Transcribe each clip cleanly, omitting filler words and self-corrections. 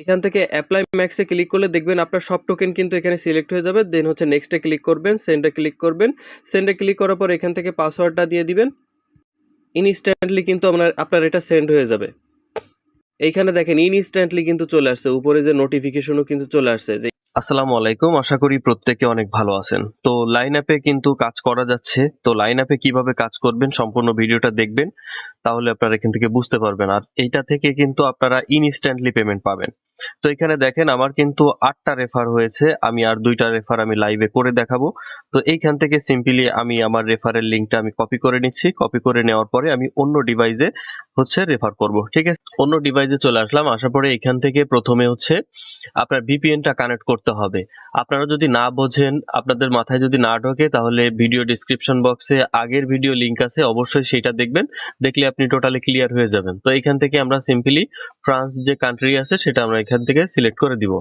এখান থেকে apply ম্যাক্সে click করলে দেখবেন আপনার সব টোকেন কিন্তু এখানে সিলেক্ট হয়ে যাবে। দেন হচ্ছে নেক্সটে ক্লিক করবেন, সেন্ডে ক্লিক করবেন। সেন্ডে ক্লিক করার পর এখান থেকে পাসওয়ার্ডটা দিয়ে দিবেন। ইনস্ট্যান্টলি কিন্তু আপনার এটা সেন্ড হয়ে যাবে। এইখানে দেখেন ইনস্ট্যান্টলি কিন্তু চলে আসছে, উপরে যে নোটিফিকেশনও কিন্তু চলে আসছে যে আসসালামু আলাইকুম, আশা করি প্রত্যেকে অনেক ভালো আছেন। তো লাইন অ্যাপে কিন্তু কাজ করা যাচ্ছে। তো লাইন অ্যাপে কিভাবে কাজ করবেন সম্পূর্ণ ভিডিওটা দেখবেন, তাহলে আপনারা এখান থেকে বুঝতে পারবেন। আর এইটা থেকে কিন্তু আপনারা ইনস্ট্যান্টলি পেমেন্ট পাবেন। তো এখানে দেখেন আমার কিন্তু 8টা রেফার হয়েছে, আমি আর 2টা রেফার আমি লাইভে করে দেখাবো। তো এইখান থেকে সিম্পলি আমি আমার রেফারের লিঙ্কটা আমি কপি করে নিচ্ছি। কপি করে নেওয়ার পরে আমি অন্য ডিভাইসে হচ্ছে রেফার করব, ঠিক আছে। অন্য ডিভাইসে চলে আসলাম, আসার পরে এখান থেকে প্রথমে হচ্ছে আপনার ভিপিএনটা কানেক্ট করতে হবে। আপনারা যদি না বোঝেন, আপনাদের মাথায় যদি না ঢোকে, তাহলে ভিডিও ডেসক্রিপশন বক্সে আগের ভিডিও লিংক আছে, অবশ্যই সেটা দেখবেন। দেখলে আপনি টোটালি ক্লিয়ার হয়ে যাবেন। তো এখান থেকে আমরা সিম্পলি ফ্রান্স যে কান্ট্রি আছে সেটা আমরা এখান থেকে সিলেক্ট করে দিব।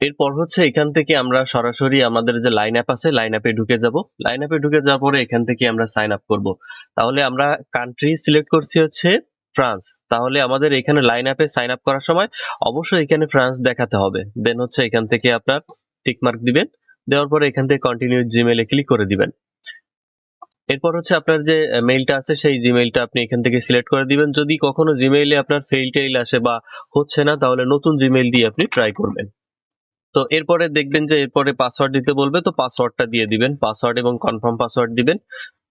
এরপর হচ্ছে এখান থেকে আমরা সরাসরি আমাদের যে লাইন অ্যাপ আছে, লাইন অ্যাপে ঢুকে যাব। লাইন অ্যাপে ঢুকে যাওয়ার পরে এখান থেকে আমরা সাইন আপ করব। তাহলে আমরা কান্ট্রি সিলেক্ট করছি হচ্ছে ফ্রান্স। তাহলে আমাদের এখানে লাইন অ্যাপে সাইন আপ করার সময় অবশ্যই এখানে ফ্রান্স দেখাতে হবে। দেন হচ্ছে এখান থেকে আপনার টিক মার্ক দিবেন। দেওয়ার পরে এখান থেকে কন্টিনিউ জিমেইলে ক্লিক করে দিবেন। এরপর হচ্ছে আপনার যে মেইলটা আছে সেই জিমেইলটা আপনি এখান থেকে সিলেক্ট করে দিবেন। যদি কখনো জিমেইলে আপনার ফেইল টেইল আসে বা হচ্ছে না, তাহলে নতুন জিমেইল দিয়ে আপনি ট্রাই করবেন। তো এরপরে দেখবেন যে এরপরে পাসওয়ার্ড দিতে বলবে, তো পাসওয়ার্ডটা দিয়ে দিবেন। পাসওয়ার্ড এবং কনফার্ম পাসওয়ার্ড দিবেন।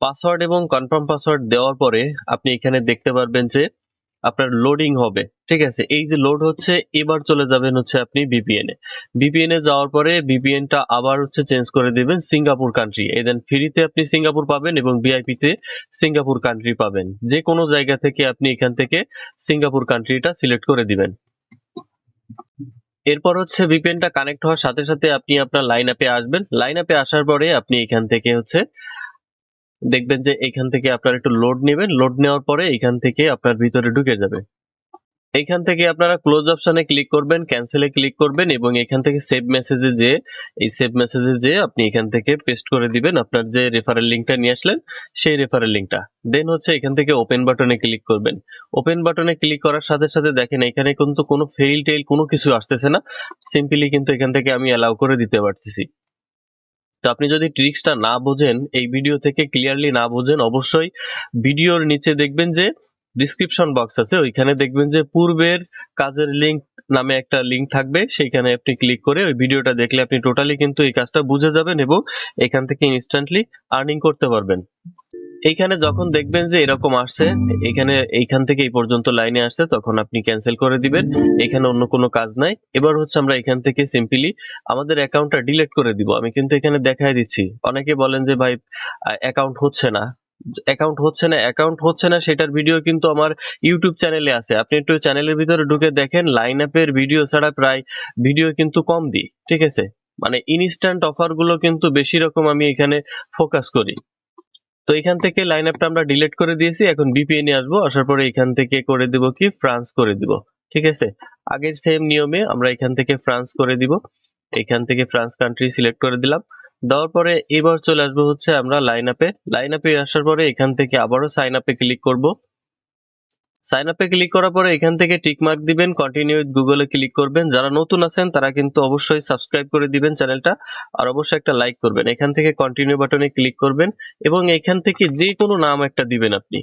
পাসওয়ার্ড এবং কনফার্ম পাসওয়ার্ড দেওয়ার পরে আপনি এখানে দেখতে পারবেন যে আপনার লোডিং হবে, ঠিক আছে। এই যে লোড হচ্ছে, এবার চলে যাবেন হচ্ছে আপনি ভিপিএন এ। ভিপিএন এ যাওয়ার পরে ভিপিএনটা আবার হচ্ছে চেঞ্জ করে দিবেন সিঙ্গাপুর কান্ট্রি। দেন ফ্রিতে আপনি সিঙ্গাপুর পাবেন এবং ভিআইপি তে সিঙ্গাপুর কান্ট্রি পাবেন। যে কোনো জায়গা থেকে আপনি এখান থেকে সিঙ্গাপুর কান্ট্রিটা সিলেক্ট করে দিবেন। এরপর হচ্ছে ভিপিএনটা কানেক্ট হওয়ার সাথে সাথে আপনি আপনার লাইন অ্যাপে আসবেন। লাইন অ্যাপে আসার পরে আপনি এখান থেকে হচ্ছে দেখবেন যে এখান থেকে আপনার একটু লোড নেবেন। লোড নেওয়ার পরে এখান থেকে আপনার ভিতরে ঢুকে যাবে। এইখান থেকে আপনারা ক্লোজ অপশনে ক্লিক করবেন, ক্যান্সেলে ক্লিক করবেন এবং এখান থেকে সেভ মেসেজে যে এই সেভ মেসেজে যে আপনি এখান থেকে পেস্ট করে দিবেন আপনার যে রেফারেল লিংকটা নিয়ে আসলেন সেই রেফারেল লিংকটা। দেন হচ্ছে এখান থেকে ওপেন বাটনে ক্লিক করবেন। ওপেন বাটনে ক্লিক করার সাথে সাথে দেখেন এখানে কিন্তু কোনো ফেইল টেইল কোনো কিছু আসতেছে না। সিম্পলি কিন্তু এখান থেকে আমি অ্যালাউ করে দিতে পারতেছি। তো আপনি যদি ট্রিক্সটা না বোঝেন, এই ভিডিও থেকে ক্লিয়ারলি না বোঝেন, অবশ্যই ভিডিওর নিচে দেখবেন যে ডিসক্রিপশন বক্স আছে, ওইখানে দেখবেন যে পূর্বের কাজের লিংক নামে একটা লিংক থাকবে, সেইখানে আপনি ক্লিক করে ওই ভিডিওটা দেখলে আপনি টোটালি কিন্তু এই কাজটা বুঝে যাবেন এবং এখান থেকে ইনস্ট্যান্টলি আর্নিং করতে পারবেন। এইখানে যখন দেখবেন যে এরকম আসছে, এইখান থেকে এই পর্যন্ত লাইনে আসছে, তখন আপনি ক্যান্সেল করে দিবেন। এখানে অন্য কোনো কাজ নাই। এবার হচ্ছে আমরা এখান থেকে সিম্পলি আমাদের অ্যাকাউন্টটা ডিলিট করে দিব। আমি কিন্তু এখানে দেখাই দিচ্ছি। অনেকে বলেন যে ভাই অ্যাকাউন্ট হচ্ছে না, অ্যাকাউন্ট হচ্ছে না সেটার ভিডিও কিন্তু আমার ইউটিউব চ্যানেলে আছে। আপনি একটু চ্যানেলের ভিতরে ঢুকে দেখেন, লাইন অ্যাপের ভিডিও ছাড়া প্রায় ভিডিও কিন্তু কম দিই, ঠিক আছে। মানে ইনস্ট্যান্ট অফার গুলো কিন্তু বেশি রকম আমি এখানে ফোকাস করি। তো এখান থেকে লাইন আপটা আমরা ডিলিট করে দিয়েছি। এখন ভিপিএন এ আসবো, আসার পরে এখান থেকে করে দিব কি ফ্রান্স করে দিব, ঠিক আছে। আগের সেম নিয়মে আমরা এখান থেকে ফ্রান্স করে দিব। এখান থেকে ফ্রান্স কান্ট্রি সিলেক্ট করে দিলাম। দেওয়ার পরে এবার চলে আসবো হচ্ছে আমরা লাইন আপে আসার পরে এখান থেকে আবারও সাইন আপে ক্লিক করব। সাইন আপে ক্লিক করার পরে এখান থেকে টিক মার্ক দিবেন, কন্টিনিউ উইথ গুগলে ক্লিক করবেন। যারা নতুন আছেন তারা কিন্তু অবশ্যই সাবস্ক্রাইব করে দিবেন চ্যানেলটা, আর অবশ্যই একটা লাইক করবেন। এখান থেকে কন্টিনিউ বাটনে ক্লিক করবেন এবং এখান থেকে যে কোনো নাম একটা দিবেন আপনি।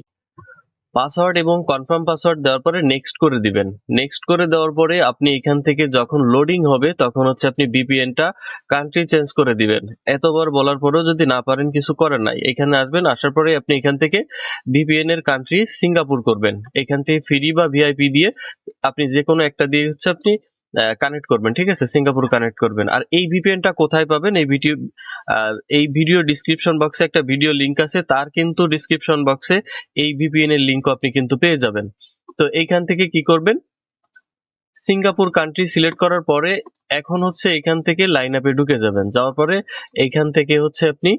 পাসওয়ার্ড এবং কনফার্ম পাসওয়ার্ড দেওয়ার পরে নেক্সট করে দিবেন। নেক্সট করে দেওয়ার পরে আপনি এখান থেকে যখন লোডিং হবে তখন হচ্ছে আপনি ভিপিএনটা কান্ট্রি চেঞ্জ করে দিবেন। এতবার বলার পরেও যদি না পারেন, কিছু করার নাই। এখানে আসবেন, আসার পরে আপনি এখান থেকে ভিপিএন এর কান্ট্রি সিঙ্গাপুর করবেন। এখান থেকে ফ্রি বা ভিআইপি দিয়ে আপনি যে কোনো একটা দিয়ে হচ্ছে আপনি কানেক্ট করবেন, ঠিক আছে। সিঙ্গাপুর কানেক্ট করবেন। আর এই ভিপিএনটা কোথায় পাবেন, এই ভিডিও ডিসক্রিপশন বক্সে একটা ভিডিও লিংক আছে, তার কিন্তু ডিসক্রিপশন বক্সে এই ভিপিএন এর লিংক আপনি কিন্তু পেয়ে যাবেন। তো এইখান থেকে কি করবেন, সিঙ্গাপুর কান্ট্রি সিলেক্ট করার পরে এখন হচ্ছে এখান থেকে লাইন আপে ঢুকে যাবেন। যাওয়ার পরে এইখান থেকে হচ্ছে আপনি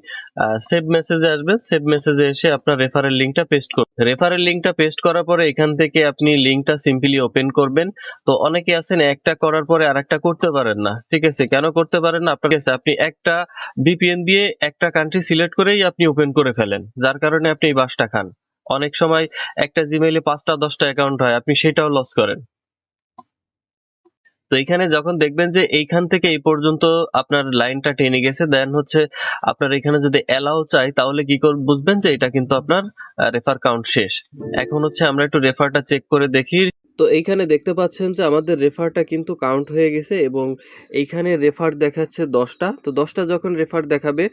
সেভ মেসেজে আসবেন। সেভ মেসেজে এসে আপনার রেফারেল লিংকটা পেস্ট করবেন। রেফারেল লিংকটা পেস্ট করার পরে এখান থেকে আপনি লিংকটা সিম্পলি ওপেন করবেন। তো অনেকে আছেন একটা করার পরে আরেকটা করতে পারেন না, ঠিক আছে। কেন করতে পারেন না, আপনার কাছে আপনি একটা ভিপিএন দিয়ে একটা কান্ট্রি সিলেক্ট করেই আপনি ওপেন করে ফেলেন, যার কারণে আপনি এই বাসটা খান। অনেক সময় একটা জিমেইলে 5টা 10টা অ্যাকাউন্ট হয়, আপনি সেটাও লস করেন। এখানে যখন দেখবেন যে এইখান থেকে এই পর্যন্ত আপনার লাইনটা টেনে গেছে, দেন হচ্ছে আপনার এখানে যদি অ্যালাউ চাই তাহলে কি করে বুঝবেন যে এটা কিন্তু আপনার রেফার কাউন্ট শেষ। এখন হচ্ছে আমরা একটু রেফারটা চেক করে দেখি। তো এইখানে দেখতে পাচ্ছেন যে আমাদের রেফারটা কিন্তু কাউন্ট হয়ে গেছে এবং এইখানে রেফার দেখাচ্ছে 10টা। তো 10টা যখন রেফার দেখাবে,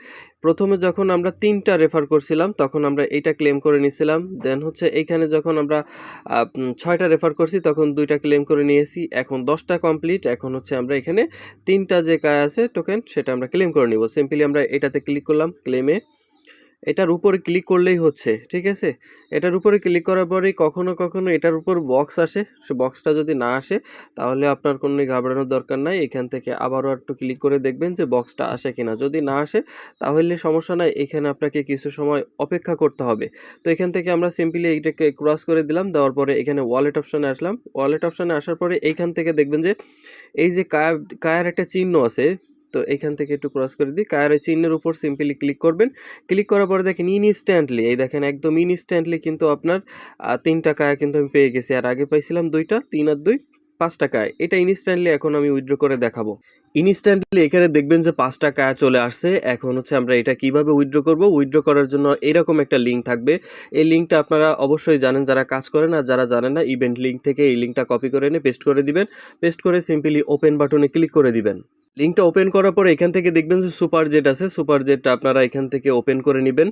প্রথমে যখন আমরা 3টা রেফার করছিলাম তখন আমরা এইটা ক্লেম করে নিয়েছিলাম। দেন হচ্ছে এইখানে যখন আমরা 6টা রেফার করছি তখন 2টা ক্লেম করে নিয়েছি। এখন 10টা কমপ্লিট। এখন হচ্ছে আমরা এখানে 3টা যে আছে টোকেন সেটা আমরা ক্লেম করে নিব। সিম্পলি আমরা এটাতে ক্লিক করলাম ক্লেমে। এটার উপরে ক্লিক করলেই হচ্ছে, ঠিক আছে? এটার উপরে ক্লিক করার পরেই কখনো কখনো এটার উপর বক্স আসে। সে বক্সটা যদি না আসে তাহলে আপনার কোনো ঘাবড়ানোর দরকার নাই। এখান থেকে আবারও একটু ক্লিক করে দেখবেন যে বক্সটা আসে কিনা। যদি না আসে তাহলে সমস্যা নাই, এখানে আপনাকে কিছু সময় অপেক্ষা করতে হবে। তো এখান থেকে আমরা সিম্পলি এইটাকে ক্রস করে দিলাম। দেওয়ার পরে এখানে ওয়ালেট অপশনে আসলাম। ওয়ালেট অপশনে আসার পরে এইখান থেকে দেখবেন যে এই যে কায়ার একটা চিহ্ন আছে, তো এখান থেকে একটু ক্রস করে দিই। কায়ার চিহ্নের উপর সিম্পলি ক্লিক করবেন। ক্লিক করার পরে দেখেন ইনস্ট্যান্টলি, এই দেখেন একদম ইনস্ট্যান্টলি কিন্তু আপনার 3টা কায়া কিন্তু আমি পেয়ে গেছি। আর আগে পাইছিলাম 2টা, 3 আর 2 5টা কায়া। এটা ইনস্ট্যান্টলি এখন আমি উইথড্র করে দেখাবো। ইনস্ট্যান্টলি এখানে দেখবেন যে 5টা কায়া চলে আসছে। এখন হচ্ছে আমরা এটা কিভাবে উইথড্র করব। উইথড্র করার জন্য এরকম একটা লিঙ্ক থাকবে। এই লিঙ্কটা আপনারা অবশ্যই জানেন যারা কাজ করেন, আর যারা জানেন না ইভেন্ট লিঙ্ক থেকে এই লিঙ্কটা কপি করে এনে পেস্ট করে দিবেন। পেস্ট করে সিম্পলি ওপেন বাটনে ক্লিক করে দিবেন। লিঙ্কটা ওপেন করার পরে এখান থেকে দেখবেন যে সুপার জেট আছে। সুপার জেটটা আপনারা এখান থেকে ওপেন করে নেবেন।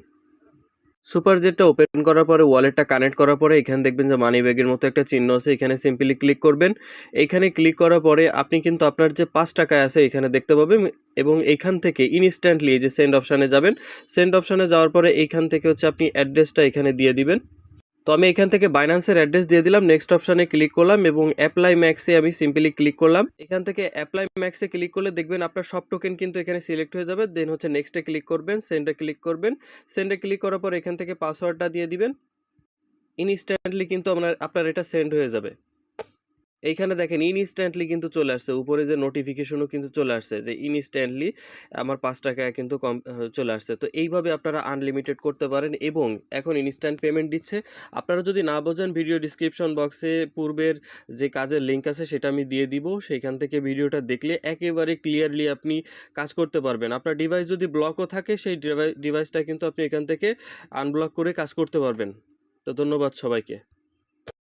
সুপার জেটটা ওপেন করার পরে ওয়ালেটটা কানেক্ট করার পরে এখানে দেখবেন যে মানি ব্যাগের মতো একটা চিহ্ন আছে, এখানে সিম্পলি ক্লিক করবেন। এখানে ক্লিক করার পরে আপনি কিন্তু আপনার যে 5 টাকায় আছে এখানে দেখতে পাবেন এবং এখান থেকে ইনস্ট্যান্টলি এই যে সেন্ড অপশানে যাবেন। সেন্ড অপশানে যাওয়ার পরে এইখান থেকে হচ্ছে আপনি অ্যাড্রেসটা এখানে দিয়ে দিবেন। তো আমি এখান থেকে বাইন্যান্সের অ্যাড্রেস দিয়ে দিলাম। নেক্সট অপশানে ক্লিক করলাম এবং অ্যাপ্লাই ম্যাক্সে আমি সিম্পলি ক্লিক করলাম। এখান থেকে অ্যাপ্লাই ম্যাক্সে ক্লিক করলে দেখবেন আপনার সব টোকেন কিন্তু এখানে সিলেক্ট হয়ে যাবে। দেন হচ্ছে নেক্সটে ক্লিক করবেন, সেন্ডে ক্লিক করবেন। সেন্ডে ক্লিক করার পর এখান থেকে পাসওয়ার্ডটা দিয়ে দিবেন। ইনস্ট্যান্টলি কিন্তু আপনার এটা সেন্ড হয়ে যাবে। এইখানে দেখেন ইনস্ট্যান্টলি কিন্তু চলে আসছে। উপরে যে নোটিফিকেশনও কিন্তু চলে আসছে যে ইনস্ট্যান্টলি আমার ৫ টাকায় কিন্তু চলে আসছে। তো এইভাবে আপনারা আনলিমিটেড করতে পারেন এবং এখন ইনস্ট্যান্ট পেমেন্ট দিচ্ছে। আপনারা যদি না বোঝেন ভিডিও ডিসক্রিপশন বক্সে পূর্বের যে কাজের লিঙ্ক আছে সেটা আমি দিয়ে দিব। সেইখান থেকে ভিডিওটা দেখলে একেবারে ক্লিয়ারলি আপনি কাজ করতে পারবেন। আপনার ডিভাইস যদি ব্লকও থাকে সেই ডিভাইসটা কিন্তু আপনি এখান থেকে আনব্লক করে কাজ করতে পারবেন। তো ধন্যবাদ সবাইকে।